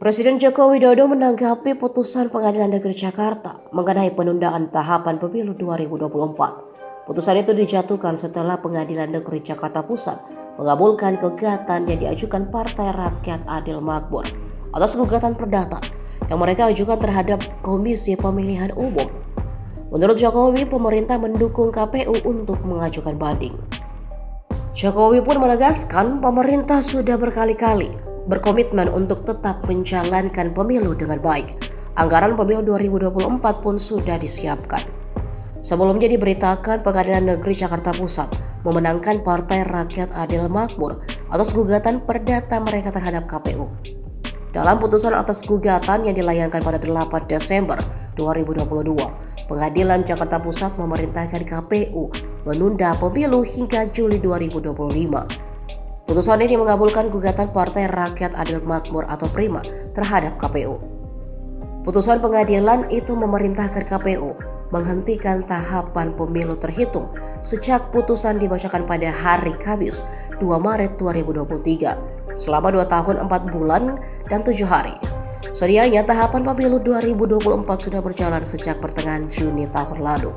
Presiden Joko Widodo menanggapi putusan Pengadilan Negeri Jakarta mengenai penundaan tahapan pemilu 2024. Putusan itu dijatuhkan setelah Pengadilan Negeri Jakarta Pusat mengabulkan gugatan yang diajukan Partai Rakyat Adil Makmur atas gugatan perdata yang mereka ajukan terhadap Komisi Pemilihan Umum. Menurut Jokowi, pemerintah mendukung KPU untuk mengajukan banding. Jokowi pun menegaskan pemerintah sudah berkali-kali berkomitmen untuk tetap menjalankan pemilu dengan baik. Anggaran pemilu 2024 pun sudah disiapkan. Sebelumnya diberitakan Pengadilan Negeri Jakarta Pusat memenangkan Partai Rakyat Adil Makmur atas gugatan perdata mereka terhadap KPU. Dalam putusan atas gugatan yang dilayangkan pada 8 Desember 2022, Pengadilan Jakarta Pusat memerintahkan KPU menunda pemilu hingga Juli 2025. Putusan ini mengabulkan gugatan Partai Rakyat Adil Makmur atau PRIMA terhadap KPU. Putusan pengadilan itu memerintahkan KPU menghentikan tahapan pemilu terhitung sejak putusan dibacakan pada hari Kamis 2 Maret 2023 selama 2 tahun 4 bulan dan 7 hari. Sedianya tahapan pemilu 2024 sudah berjalan sejak pertengahan Juni tahun lalu.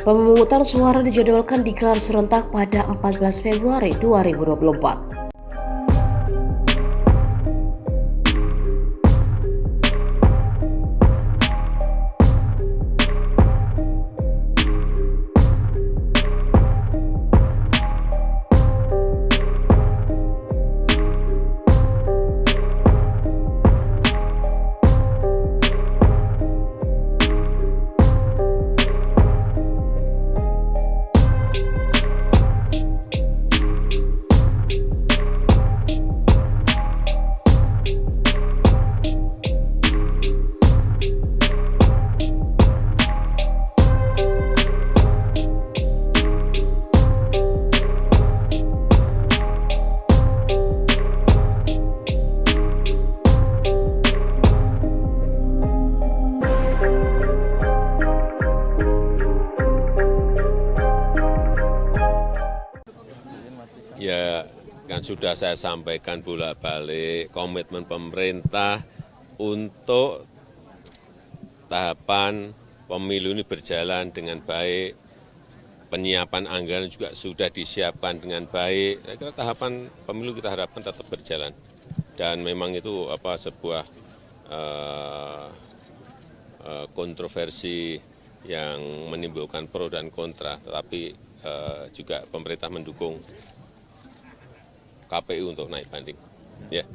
Pemungutan suara dijadwalkan digelar serentak pada 14 Februari 2024. Ya, kan sudah saya sampaikan bolak-balik komitmen pemerintah untuk tahapan pemilu ini berjalan dengan baik, penyiapan anggaran juga sudah disiapkan dengan baik. Saya kira tahapan pemilu kita harapkan tetap berjalan dan memang itu sebuah kontroversi yang menimbulkan pro dan kontra, tetapi juga pemerintah mendukung KPU untuk naik banding. Ya.